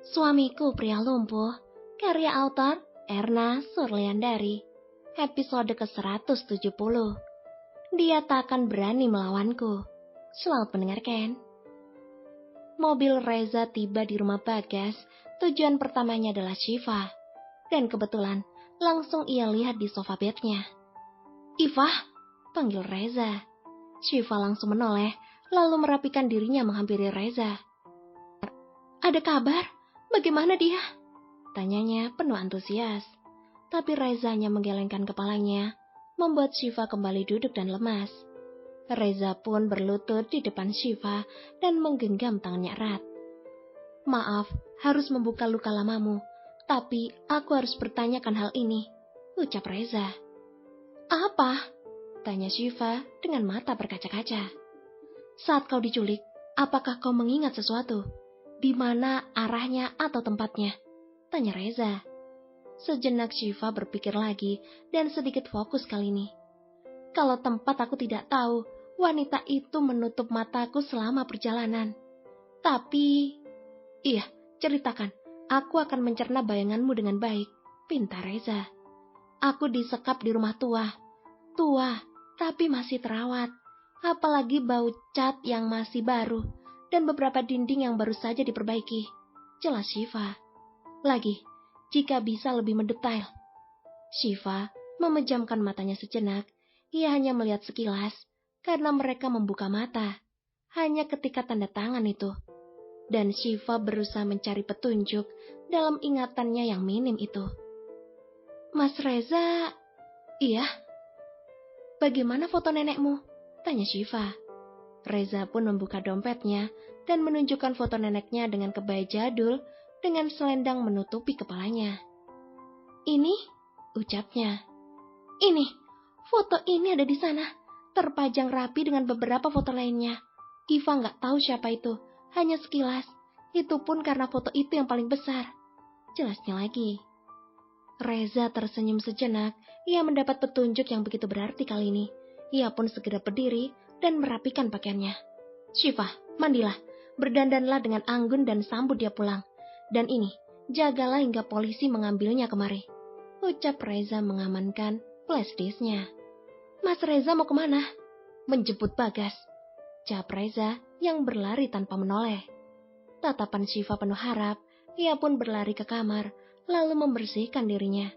Suamiku Pria Lumpuh, karya autor Erna Surliandari, episode ke-170. Dia tak akan berani melawanku. Selamat mendengarkan. Mobil Reza tiba di rumah Bagas. Tujuan pertamanya adalah Syifa. Dan kebetulan langsung ia lihat di sofa bednya. "Ifah," panggil Reza. Syifa langsung menoleh, lalu merapikan dirinya menghampiri Reza. "Ada kabar? Bagaimana dia?" tanyanya penuh antusias. Tapi Reza hanya menggelengkan kepalanya, membuat Syifa kembali duduk dan lemas. Reza pun berlutut di depan Syifa dan menggenggam tangannya erat. "Maaf, harus membuka luka lamamu, tapi aku harus bertanyakan hal ini," ucap Reza. "Apa?" tanya Syifa dengan mata berkaca-kaca. "Saat kau diculik, apakah kau mengingat sesuatu? Di mana arahnya atau tempatnya?" tanya Reza. Sejenak Syifa berpikir lagi dan sedikit fokus kali ini. "Kalau tempat aku tidak tahu, wanita itu menutup mataku selama perjalanan. Tapi, iya, ceritakan, aku akan mencerna bayanganmu dengan baik," pinta Reza. "Aku disekap di rumah tua, tapi masih terawat. Apalagi bau cat yang masih baru dan beberapa dinding yang baru saja diperbaiki," jelas Syifa. "Lagi, jika bisa lebih mendetail." Syifa memejamkan matanya sejenak. Ia hanya melihat sekilas, karena mereka membuka mata hanya ketika tanda tangan itu. Dan Syifa berusaha mencari petunjuk dalam ingatannya yang minim itu. "Mas Reza..." "Iya." "Bagaimana foto nenekmu?" tanya Syifa. Reza pun membuka dompetnya dan menunjukkan foto neneknya dengan kebaya jadul dengan selendang menutupi kepalanya. "Ini," ucapnya. "Ini, foto ini ada di sana, terpajang rapi dengan beberapa foto lainnya. Iva nggak tahu siapa itu, hanya sekilas. Itu pun karena foto itu yang paling besar," jelasnya lagi. Reza tersenyum sejenak. Ia mendapat petunjuk yang begitu berarti kali ini. Ia pun segera berdiri dan merapikan pakaiannya. "Syifa, mandilah, berdandanlah dengan anggun dan sambut dia pulang. Dan ini, jagalah hingga polisi mengambilnya kemari," ucap Reza mengamankan flashdisknya. "Mas Reza mau kemana?" "Menjemput Bagas," jawab Reza yang berlari tanpa menoleh. Tatapan Syifa penuh harap. Ia pun berlari ke kamar, lalu membersihkan dirinya.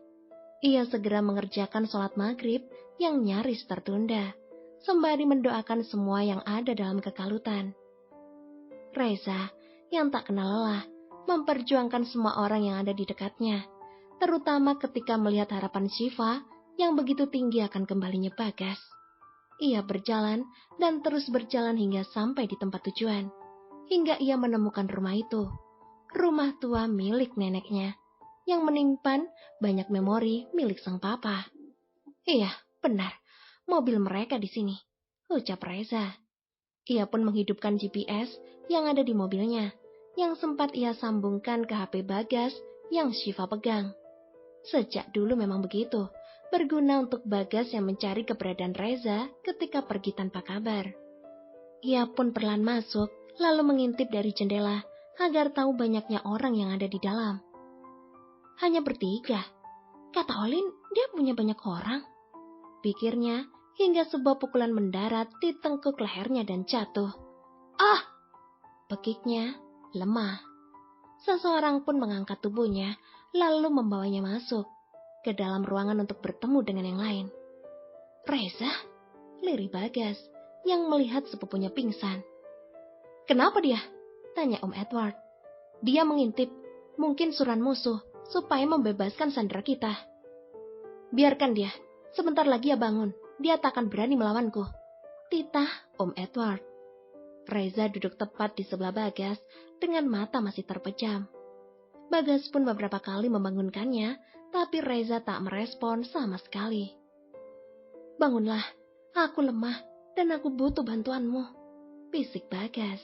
Ia segera mengerjakan sholat maghrib yang nyaris tertunda, sembari mendoakan semua yang ada dalam kekalutan. Reza, yang tak kenal lelah, memperjuangkan semua orang yang ada di dekatnya, terutama ketika melihat harapan Syifa yang begitu tinggi akan kembalinya Bagas. Ia berjalan dan terus berjalan hingga sampai di tempat tujuan, hingga ia menemukan rumah itu, rumah tua milik neneknya, yang menyimpan banyak memori milik sang papa. "Iya, benar, mobil mereka di sini," ucap Reza. Ia pun menghidupkan GPS yang ada di mobilnya, yang sempat ia sambungkan ke HP Bagas yang Syifa pegang. Sejak dulu memang begitu, berguna untuk Bagas yang mencari keberadaan Reza ketika pergi tanpa kabar. Ia pun perlahan masuk, lalu mengintip dari jendela agar tahu banyaknya orang yang ada di dalam. "Hanya bertiga. Kata Olin, dia punya banyak orang," pikirnya, hingga sebuah pukulan mendarat di tengkuk lehernya dan jatuh. "Ah!" bekiknya lemah. Seseorang pun mengangkat tubuhnya, lalu membawanya masuk ke dalam ruangan untuk bertemu dengan yang lain. "Reza?" lirih Bagas, yang melihat sepupunya pingsan. "Kenapa dia?" tanya Om Edward. "Dia mengintip, mungkin suruhan musuh, supaya membebaskan sandera kita." "Biarkan dia, sebentar lagi ia bangun, dia tak akan berani melawanku," titah Om Edward. Reza duduk tepat di sebelah Bagas dengan mata masih terpejam. Bagas pun beberapa kali membangunkannya, tapi Reza tak merespon sama sekali. "Bangunlah, aku lemah dan aku butuh bantuanmu," bisik Bagas.